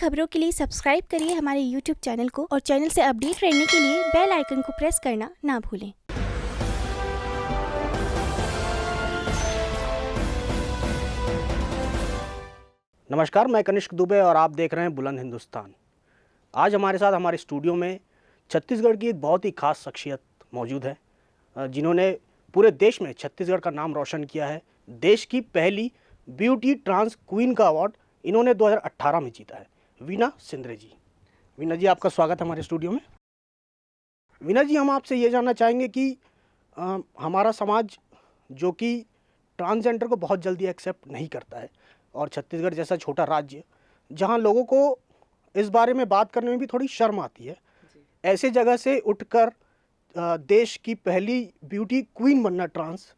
खबरों के लिए सब्सक्राइब करिए हमारे YouTube चैनल को और चैनल से अपडेट रहने के लिए बेल आइकन को प्रेस करना ना भूलें। नमस्कार, मैं कनिष्क दुबे और आप देख रहे हैं बुलंद हिंदुस्तान। आज हमारे साथ हमारे स्टूडियो में छत्तीसगढ़ की एक बहुत ही खास शख्सियत मौजूद है, जिन्होंने पूरे देश में छत्तीसगढ़ का नाम रोशन किया है। देश की पहली ब्यूटी ट्रांस क्वीन का अवार्ड इन्होंने 2018 में जीता है। वीना सिंदरे जी। वीना जी, आपका स्वागत है हमारे स्टूडियो में। वीना जी, हम आपसे ये जानना चाहेंगे कि हमारा समाज जो कि ट्रांसजेंडर को बहुत जल्दी एक्सेप्ट नहीं करता है, और छत्तीसगढ़ जैसा छोटा राज्य जहां लोगों को इस बारे में बात करने में भी थोड़ी शर्म आती है, ऐसे जगह से उठकर देश की पहली ब्यूटी क्वीन बनना ट्रांस,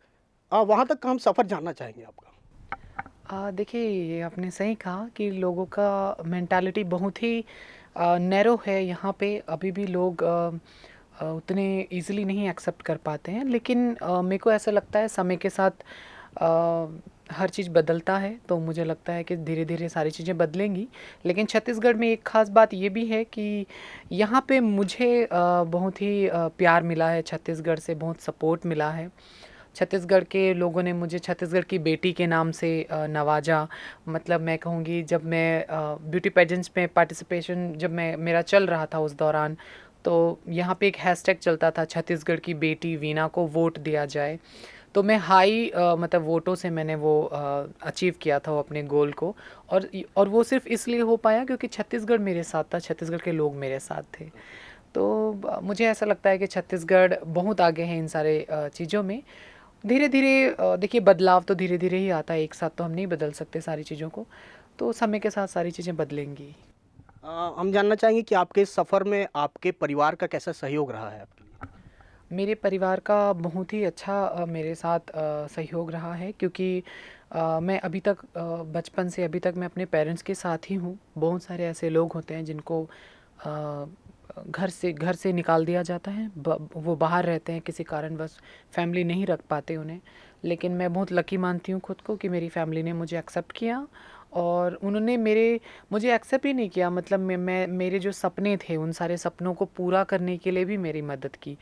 वहां तक का हम सफ़र जानना चाहेंगे आपका। देखिए, ये आपने सही कहा कि लोगों का मेंटालिटी बहुत ही नैरो है। यहाँ पे अभी भी लोग उतने इजीली नहीं एक्सेप्ट कर पाते हैं, लेकिन मेरे को ऐसा लगता है समय के साथ हर चीज़ बदलता है, तो मुझे लगता है कि धीरे धीरे सारी चीज़ें बदलेंगी। लेकिन छत्तीसगढ़ में एक ख़ास बात ये भी है कि यहाँ पे मुझे बहुत ही प्यार मिला है, छत्तीसगढ़ से बहुत सपोर्ट मिला है। छत्तीसगढ़ के लोगों ने मुझे छत्तीसगढ़ की बेटी के नाम से नवाजा। मतलब मैं कहूँगी, जब मैं ब्यूटी पेजेंट्स में पार्टिसिपेशन जब मैं मेरा चल रहा था उस दौरान, तो यहाँ पे एक हैशटैग चलता था, छत्तीसगढ़ की बेटी वीना को वोट दिया जाए। तो मैं हाई मतलब वोटों से मैंने वो अचीव किया था वो अपने गोल को। और वो सिर्फ इसलिए हो पाया क्योंकि छत्तीसगढ़ मेरे साथ था, छत्तीसगढ़ के लोग मेरे साथ थे। तो मुझे ऐसा लगता है कि छत्तीसगढ़ बहुत आगे है इन सारे चीज़ों में। धीरे धीरे देखिए, बदलाव तो धीरे धीरे ही आता है, एक साथ तो हम नहीं बदल सकते सारी चीज़ों को, तो समय के साथ सारी चीज़ें बदलेंगी। हम जानना चाहेंगे कि आपके इस सफ़र में आपके परिवार का कैसा सहयोग रहा है आपके लिए। मेरे परिवार का बहुत ही अच्छा मेरे साथ सहयोग रहा है, क्योंकि मैं अभी तक बचपन से अभी तक मैं अपने पेरेंट्स के साथ ही हूँ। बहुत सारे ऐसे लोग होते हैं जिनको घर से निकाल दिया जाता है, वो बाहर रहते हैं किसी कारणवश, फैमिली नहीं रख पाते उन्हें। लेकिन मैं बहुत लकी मानती हूँ खुद को कि मेरी फैमिली ने मुझे एक्सेप्ट किया, और उन्होंने मुझे एक्सेप्ट ही नहीं किया, मतलब मेरे जो सपने थे उन सारे सपनों को पूरा करने के लिए भी मेरी मदद की।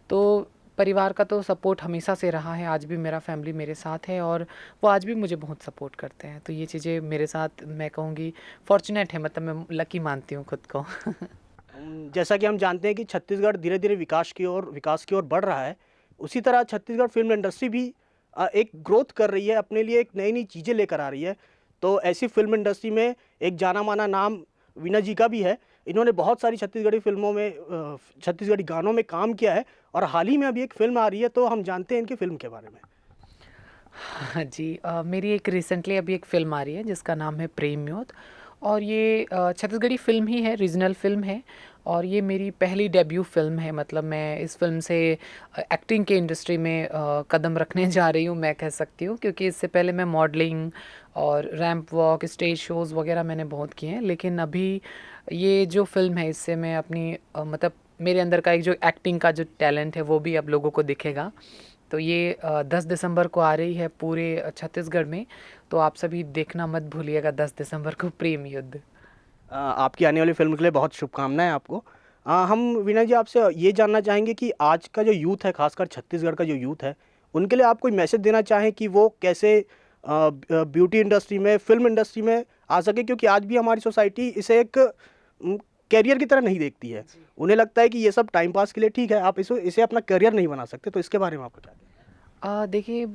तो परिवार का तो सपोर्ट हमेशा से रहा है, आज भी मेरा फैमिली मेरे साथ है और वो आज भी मुझे बहुत सपोर्ट करते हैं। तो ये चीज़ें मेरे साथ, मैं कहूँगी, फॉर्चुनेट है, मतलब मैं लकी मानती हूँ खुद को। जैसा कि हम जानते हैं कि छत्तीसगढ़ धीरे धीरे विकास की ओर बढ़ रहा है, उसी तरह छत्तीसगढ़ फिल्म इंडस्ट्री भी एक ग्रोथ कर रही है, अपने लिए एक नई नई चीज़ें लेकर आ रही है। तो ऐसी फिल्म इंडस्ट्री में एक जाना माना नाम वीना जी का भी है। इन्होंने बहुत सारी छत्तीसगढ़ी फिल्मों में छत्तीसगढ़ी गानों में काम किया है, और हाल ही में अभी एक फ़िल्म आ रही है, तो हम जानते हैं इनकी फ़िल्म के बारे में। हाँ जी, मेरी एक रिसेंटली अभी एक फ़िल्म आ रही है जिसका नाम है प्रेम योद्ध, और ये छत्तीसगढ़ी फ़िल्म ही है, रीजनल फ़िल्म है, और ये मेरी पहली डेब्यू फ़िल्म है। मतलब मैं इस फ़िल्म से एक्टिंग के इंडस्ट्री में कदम रखने जा रही हूँ, मैं कह सकती हूँ, क्योंकि इससे पहले मैं मॉडलिंग और रैंप वॉक, स्टेज शोज़ वगैरह मैंने बहुत किए हैं। लेकिन अभी ये जो फ़िल्म है, इससे मैं अपनी मतलब मेरे अंदर का एक जो एक्टिंग का जो टैलेंट है वो भी अब लोगों को दिखेगा। तो ये 10 दिसंबर को आ रही है पूरे छत्तीसगढ़ में, तो आप सभी देखना मत भूलिएगा 10 दिसंबर को प्रेम युद्ध। आपकी आने वाली फ़िल्म के लिए बहुत शुभकामनाएँ आपको। हम वीना जी आपसे ये जानना चाहेंगे कि आज का जो यूथ है, ख़ासकर छत्तीसगढ़ का जो यूथ है, उनके लिए आप कोई मैसेज देना चाहें कि वो कैसे ब्यूटी इंडस्ट्री में, फ़िल्म इंडस्ट्री में आ सके, क्योंकि आज भी हमारी सोसाइटी इसे एक करियर की तरह नहीं देखती है। उन्हें लगता है कि ये सब टाइम पास के लिए ठीक है, आप इसे अपना करियर नहीं बना सकते। तो इसके बारे में आपका क्या कहना है? देखिए,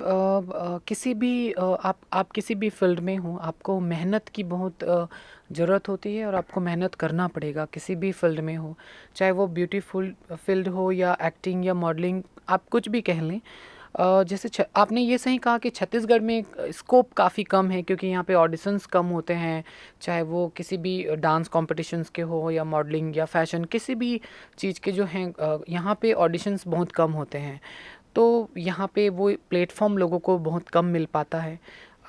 किसी भी आप किसी भी फील्ड में हो, आपको मेहनत की बहुत ज़रूरत होती है, और आपको मेहनत करना पड़ेगा किसी भी फील्ड में हो, चाहे वो ब्यूटीफुल फील्ड हो या एक्टिंग या मॉडलिंग, आप कुछ भी कह लें। जैसे आपने ये सही कहा कि छत्तीसगढ़ में स्कोप काफ़ी कम है, क्योंकि यहाँ पे ऑडिशंस कम होते हैं, चाहे वो किसी भी डांस कॉम्पिटिशन्स के हो या मॉडलिंग या फैशन, किसी भी चीज़ के जो हैं, यहाँ पे ऑडिशंस बहुत कम होते हैं। तो यहाँ पे वो प्लेटफॉर्म लोगों को बहुत कम मिल पाता है।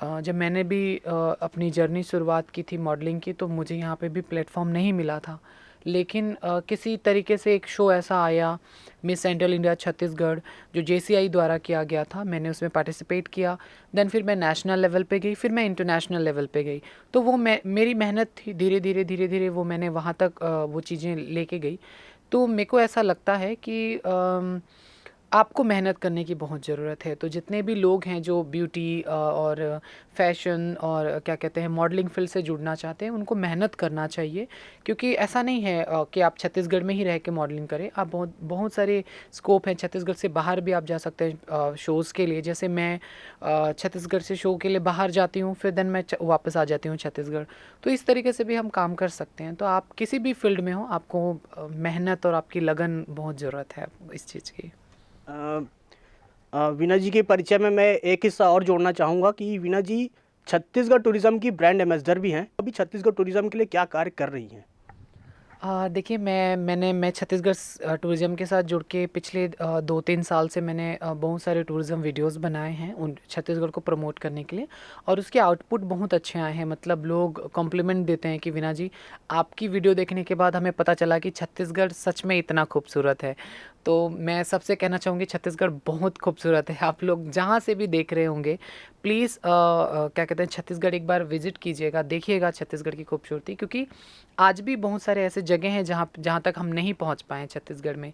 जब मैंने भी अपनी जर्नी शुरुआत की थी मॉडलिंग की, तो मुझे यहाँ पे भी प्लेटफॉर्म नहीं मिला था, लेकिन किसी तरीके से एक शो ऐसा आया, मिस सेंट्रल इंडिया छत्तीसगढ़, जो जेसीआई द्वारा किया गया था, मैंने उसमें पार्टिसिपेट किया। देन फिर मैं नेशनल लेवल पे गई, फिर मैं इंटरनेशनल लेवल पे गई। तो वो मेरी मेहनत थी, धीरे धीरे वो मैंने वहाँ तक वो चीज़ें लेके गई। तो मेरे को ऐसा लगता है कि आपको मेहनत करने की बहुत ज़रूरत है। तो जितने भी लोग हैं जो ब्यूटी और फैशन और क्या कहते हैं मॉडलिंग फील्ड से जुड़ना चाहते हैं, उनको मेहनत करना चाहिए। क्योंकि ऐसा नहीं है कि आप छत्तीसगढ़ में ही रह के मॉडलिंग करें। आप बहुत बहुत सारे स्कोप हैं, छत्तीसगढ़ से बाहर भी आप जा सकते हैं शोज़ के लिए। जैसे मैं छत्तीसगढ़ से शो के लिए बाहर जाती हूँ, फिर देन मैं वापस आ जाती हूँ छत्तीसगढ़। तो इस तरीके से भी हम काम कर सकते हैं। तो आप किसी भी फील्ड में हो, आपको मेहनत और आपकी लगन बहुत ज़रूरत है इस चीज़ की। वीना जी के परिचय में मैं एक हिस्सा और जोड़ना चाहूँगा कि वीना जी छत्तीसगढ़ टूरिज़्म की ब्रांड एम्बेसडर भी हैं। अभी छत्तीसगढ़ टूरिज़्म के लिए क्या कार्य कर रही हैं? देखिए मैं छत्तीसगढ़ टूरिज़्म के साथ जुड़ के पिछले 2-3 साल से मैंने बहुत सारे टूरिज़्म वीडियोस बनाए हैं उन छत्तीसगढ़ को प्रमोट करने के लिए, और उसके आउटपुट बहुत अच्छे आए हैं। मतलब लोग कॉम्प्लीमेंट देते हैं कि वीना जी, आपकी वीडियो देखने के बाद हमें पता चला कि छत्तीसगढ़ सच में इतना खूबसूरत है। तो मैं सबसे कहना चाहूँगी छत्तीसगढ़ बहुत खूबसूरत है। आप लोग जहाँ से भी देख रहे होंगे, प्लीज़ क्या कहते हैं छत्तीसगढ़ एक बार विज़िट कीजिएगा, देखिएगा छत्तीसगढ़ की खूबसूरती। क्योंकि आज भी बहुत सारे ऐसे जगह हैं जहाँ जहाँ तक हम नहीं पहुँच पाए हैं छत्तीसगढ़ में।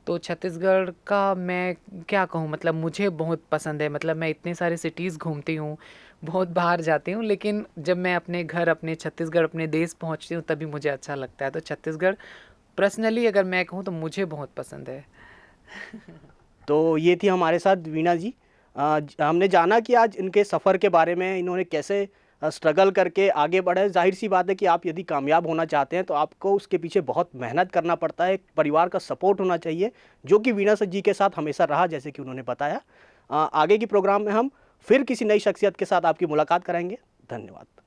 तो छत्तीसगढ़ का मैं क्या कहूँ, मतलब मुझे बहुत पसंद है। मतलब मैं इतने सारे सिटीज़ घूमती हूँ, बहुत बाहर जाती हूँ, लेकिन जब मैं अपने घर, अपने छत्तीसगढ़, अपने देश पहुँचती हूँ, तभी मुझे अच्छा लगता है। तो छत्तीसगढ़ पर्सनली अगर मैं कहूँ तो मुझे बहुत पसंद है। तो ये थी हमारे साथ वीना जी। हमने जाना कि आज इनके सफ़र के बारे में, इन्होंने कैसे स्ट्रगल करके आगे बढ़े। ज़ाहिर सी बात है कि आप यदि कामयाब होना चाहते हैं तो आपको उसके पीछे बहुत मेहनत करना पड़ता है, एक परिवार का सपोर्ट होना चाहिए, जो कि वीना जी के साथ हमेशा रहा, जैसे कि उन्होंने बताया। आगे की प्रोग्राम में हम फिर किसी नई शख्सियत के साथ आपकी मुलाकात कराएंगे। धन्यवाद।